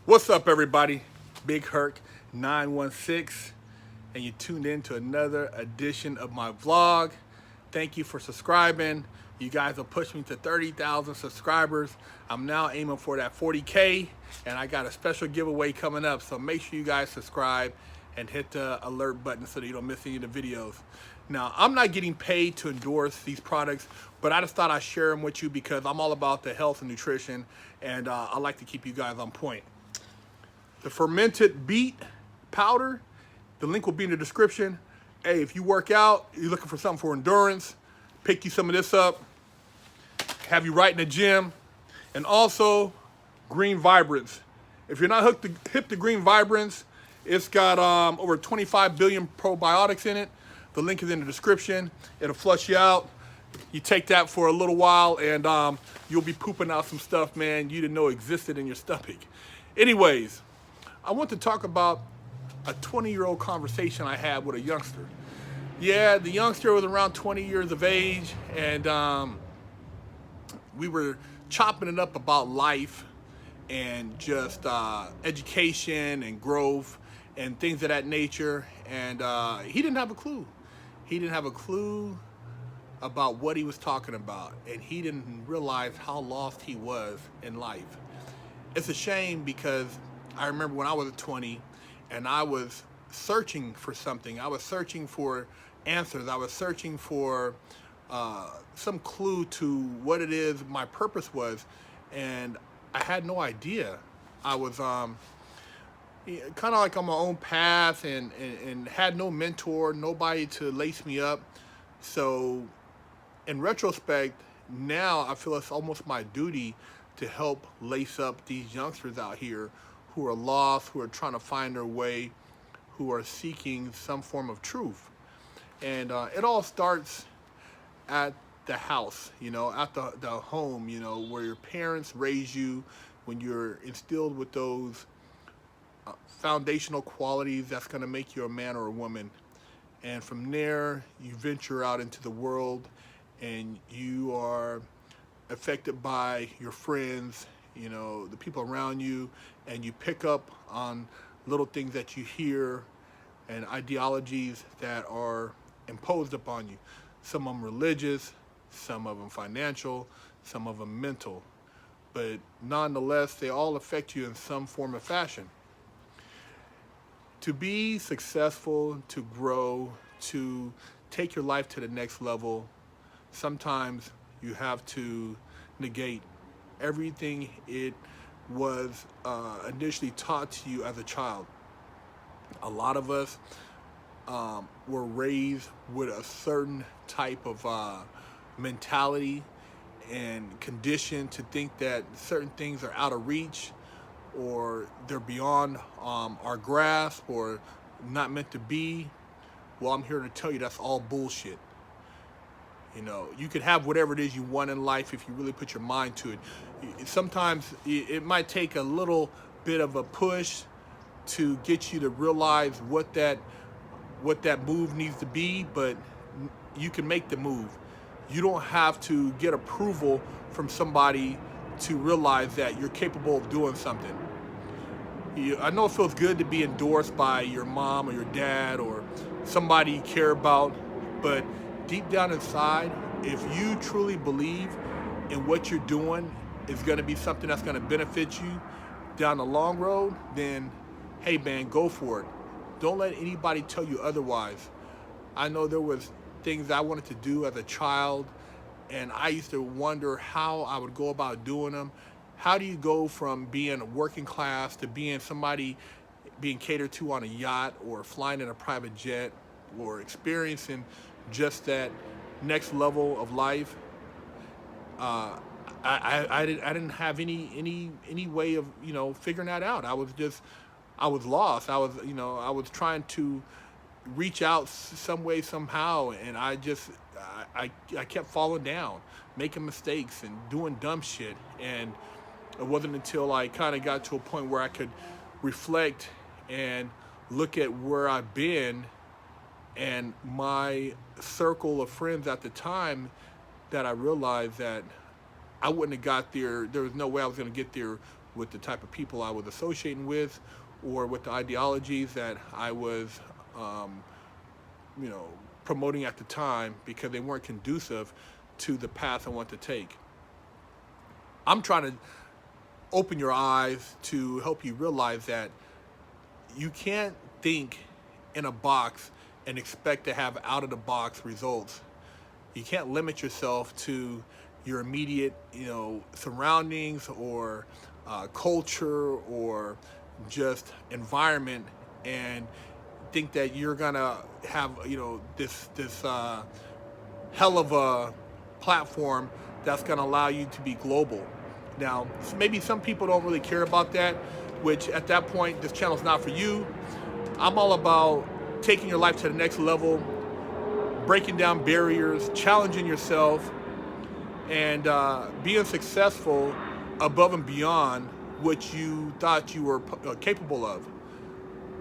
What's up, everybody? Big Herc 916, and you tuned in to another edition of my vlog. Thank you for subscribing. You guys will push me to 30,000 subscribers. I'm now aiming for that 40K, and I got a special giveaway coming up. So make sure you guys subscribe and hit the alert button so that you don't miss any of the videos. Now, I'm not getting paid to endorse these products, but I just thought I'd share them with you because I'm all about the health and nutrition, and I like to keep you guys on point. The fermented beet powder, the link will be in the description. Hey, if you work out, you're looking for something for endurance, pick you some of this up, have you right in the gym. And also green vibrance. If you're not hip to green vibrance, it's got over 25 billion probiotics in it. The link is in the description. It'll flush you out. You take that for a little while and you'll be pooping out some stuff, man, you didn't know existed in your stomach. Anyways, I want to talk about a 20-year-old conversation I had with a youngster. Yeah, the youngster was around 20 years of age, and we were chopping it up about life and just education and growth and things of that nature. And he didn't have a clue. He didn't have a clue about what he was talking about, and he didn't realize how lost he was in life. It's a shame because I remember when I was 20 and I was searching for something. I was searching for answers. I was searching for some clue to what it is my purpose was, and I had no idea. I was kind of like on my own path and had no mentor, nobody to lace me up. So in retrospect, now I feel it's almost my duty to help lace up these youngsters out here who are lost, who are trying to find their way, who are seeking some form of truth. And it all starts at the house, at the home, where your parents raise you, when you're instilled with those foundational qualities that's going to make you a man or a woman. And from there, you venture out into the world and you are affected by your friends, the people around you, and you pick up on little things that you hear and ideologies that are imposed upon you. Some of them religious, some of them financial, some of them mental. But nonetheless, they all affect you in some form or fashion. To be successful, to grow, to take your life to the next level, sometimes you have to negate everything it was initially taught to you as a child. A lot of us were raised with a certain type of mentality and conditioned to think that certain things are out of reach or they're beyond our grasp or not meant to be. Well, I'm here to tell you that's all bullshit. You could have whatever it is you want in life if you really put your mind to it. Sometimes it might take a little bit of a push to get you to realize what that move needs to be, but you can make the move. You don't have to get approval from somebody to realize that you're capable of doing something. I know it feels good to be endorsed by your mom or your dad or somebody you care about, but deep down inside, if you truly believe in what you're doing is going to be something that's going to benefit you down the long road, then hey man, go for it. Don't let anybody tell you otherwise. I know there was things I wanted to do as a child, and I used to wonder how I would go about doing them. How do you go from being working class to being somebody being catered to on a yacht or flying in a private jet or experiencing just that next level of life? I didn't have any way of figuring that out. I was lost. I was trying to reach out some way somehow, and I kept falling down, making mistakes and doing dumb shit. And it wasn't until I kind of got to a point where I could reflect and look at where I've been and my circle of friends at the time that I realized that I wouldn't have got there. There was no way I was going to get there with the type of people I was associating with, or with the ideologies that I was, um, you know, promoting at the time, because they weren't conducive to the path I want to take. I'm trying to open your eyes to help you realize that you can't think in a box and expect to have out of the box results. You can't limit yourself to your immediate, surroundings, or culture, or just environment, and think that you're gonna have, this hell of a platform that's gonna allow you to be global. Now, maybe some people don't really care about that, which at that point, this channel's not for you. I'm all about taking your life to the next level, breaking down barriers, challenging yourself, and being successful above and beyond what you thought you were capable of.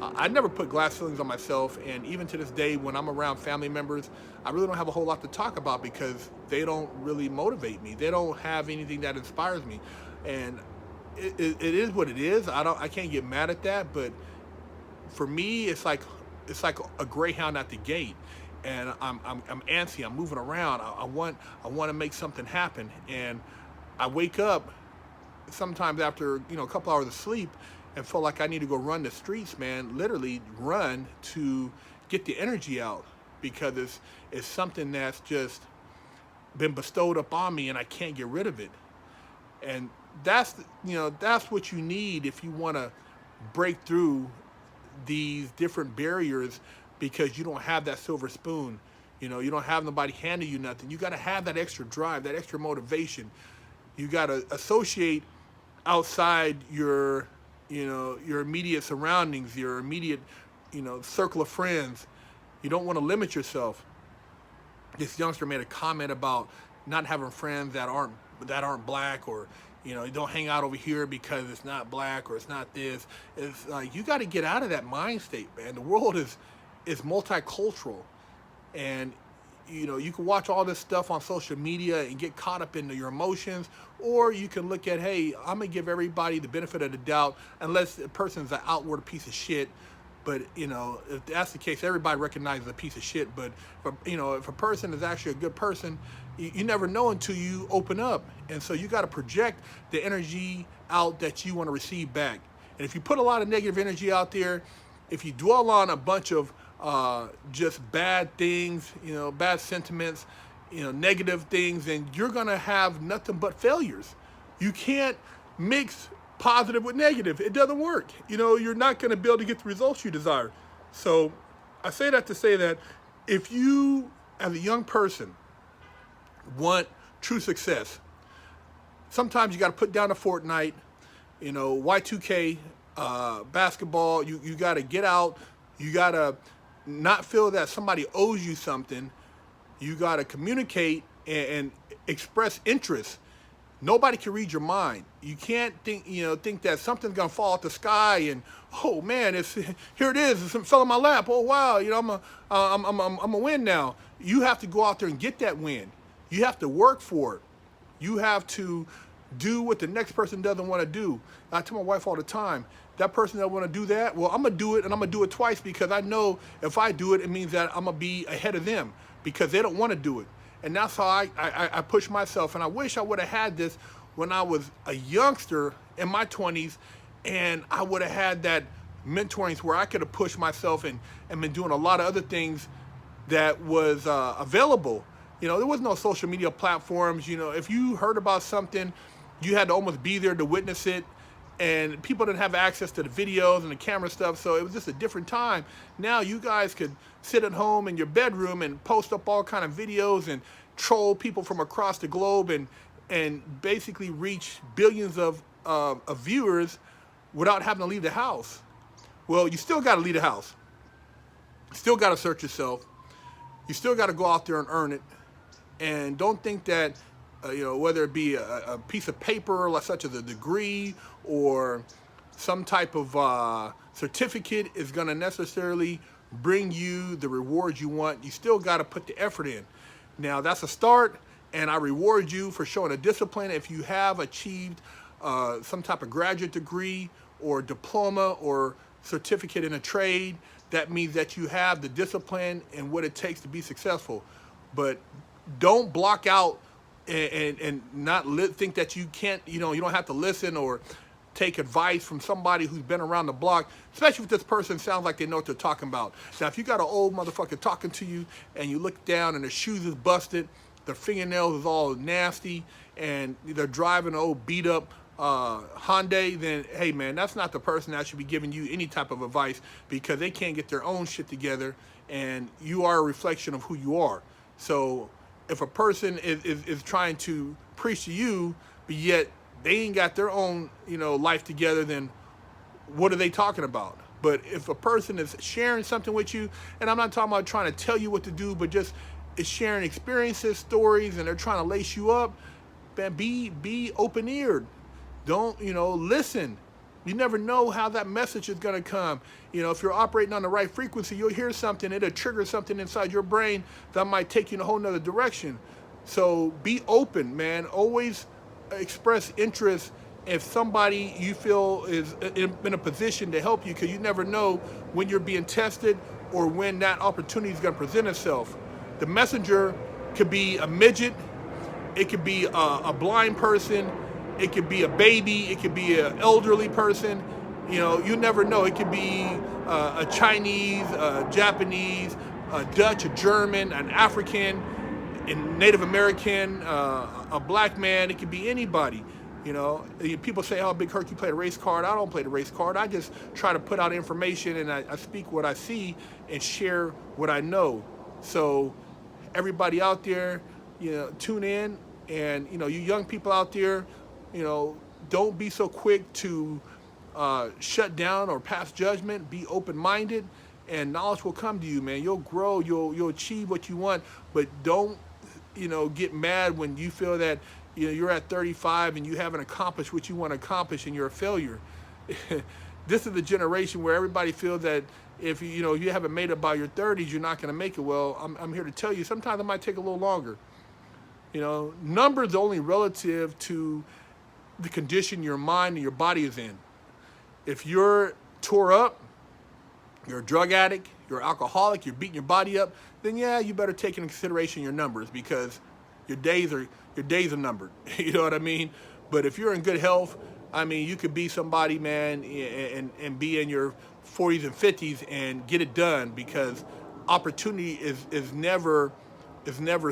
I never put glass ceilings on myself, and even to this day, when I'm around family members, I really don't have a whole lot to talk about, because they don't really motivate me. They don't have anything that inspires me, and it is what it is. I can't get mad at that, but for me, it's like a greyhound at the gate, and I'm antsy. I'm moving around. I want to make something happen, and I wake up sometimes after a couple hours of sleep and feel like I need to go run the streets, man. Literally run to get the energy out, because it's something that's just been bestowed upon me, and I can't get rid of it. And that's what you need if you want to break through these different barriers, because you don't have that silver spoon. You don't have nobody handing you nothing. You got to have that extra drive, that extra motivation. You got to associate outside your immediate surroundings, your immediate, circle of friends. You don't want to limit yourself. This youngster made a comment about not having friends that aren't black, or you don't hang out over here because it's not black, or it's not this. It's like, you got to get out of that mind state, man. The world is multicultural, and you can watch all this stuff on social media and get caught up into your emotions, or you can look at, hey, I'm gonna give everybody the benefit of the doubt, unless the person's an outward piece of shit. But if that's the case, everybody recognizes a piece of shit. But if a person is actually a good person, you never know until you open up. And so you got to project the energy out that you want to receive back. And if you put a lot of negative energy out there, if you dwell on a bunch of just bad things, bad sentiments, negative things, then you're gonna have nothing but failures. You can't mix positive with negative. It doesn't work. You're not gonna be able to get the results you desire. So I say that to say that if you, as a young person, want true success, sometimes you got to put down a Fortnite, Y2K, basketball. You got to get out. You got to not feel that somebody owes you something. You got to communicate and express interest. Nobody can read your mind. You can't think that something's gonna fall out the sky and, oh man, here it is. It fell in my lap. Oh wow, I'm a win now. You have to go out there and get that win. You have to work for it. You have to do what the next person doesn't want to do. I tell my wife all the time, that person that want to do that, well, I'm gonna do it, and I'm gonna do it twice, because I know if I do it, it means that I'm gonna be ahead of them, because they don't want to do it. And that's how I push myself. And I wish I would have had this when I was a youngster in my 20s, and I would have had that mentoring where I could have pushed myself and been doing a lot of other things that was available. There was no social media platforms. If you heard about something, you had to almost be there to witness it. And people didn't have access to the videos and the camera stuff, so it was just a different time. Now you guys could sit at home in your bedroom and post up all kind of videos and troll people from across the globe, and basically reach billions of viewers without having to leave the house. Well, you still got to leave the house. You still got to search yourself. You still got to go out there and earn it. And don't think that whether it be a piece of paper, like such as a degree or some type of certificate, is going to necessarily bring you the rewards you want. You still got to put the effort in. Now, that's a start, and I reward you for showing a discipline if you have achieved some type of graduate degree or diploma or certificate in a trade, that means that you have the discipline and what it takes to be successful. But don't block out and not think that you can't, you don't have to listen or take advice from somebody who's been around the block, especially if this person sounds like they know what they're talking about. Now, if you got an old motherfucker talking to you and you look down and their shoes is busted, their fingernails is all nasty, and they're driving an old beat up Hyundai, then hey man, that's not the person that should be giving you any type of advice, because they can't get their own shit together, and you are a reflection of who you are. So if a person is trying to preach to you, but yet they ain't got their own, life together, then what are they talking about? But if a person is sharing something with you, and I'm not talking about trying to tell you what to do, but just is sharing experiences, stories, and they're trying to lace you up, man, be open-eared. Don't, listen. You never know how that message is going to come. If you're operating on the right frequency, you'll hear something, it'll trigger something inside your brain that might take you in a whole nother direction. So be open, man. Always express interest if somebody you feel is in a position to help you, because you never know when you're being tested or when that opportunity is going to present itself. The messenger could be a midget, it could be a blind person, it could be a baby, it could be an elderly person. You never know. It could be a Chinese, a Japanese, a Dutch, a German, an African, a Native American, a black man. It could be anybody. People say, "Oh, Big Herc, you play the race card." I don't play the race card. I just try to put out information, and I speak what I see and share what I know. So everybody out there, tune in, and you young people out there, don't be so quick to shut down or pass judgment. Be open-minded, and knowledge will come to you, man. You'll grow, you'll achieve what you want, but don't, get mad when you feel that you're at 35 and you haven't accomplished what you want to accomplish and you're a failure. This is the generation where everybody feels that if you haven't made it by your 30s, you're not going to make it. Well, I'm here to tell you, sometimes it might take a little longer. Numbers are only relative to the condition your mind and your body is in. If you're tore up, you're a drug addict, you're an alcoholic, you're beating your body up, then yeah, you better take into consideration your numbers, because your days are numbered. You know what I mean? But if you're in good health, you could be somebody, man, and be in your 40s and 50s and get it done, because opportunity is never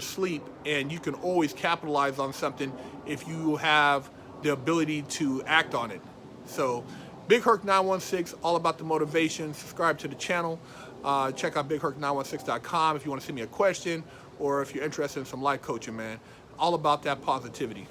sleep, and you can always capitalize on something if you have the ability to act on it. So Big Herc 916, all about the motivation. Subscribe to the channel. Check out BigHerc916.com if you want to send me a question, or if you're interested in some life coaching, man. All about that positivity.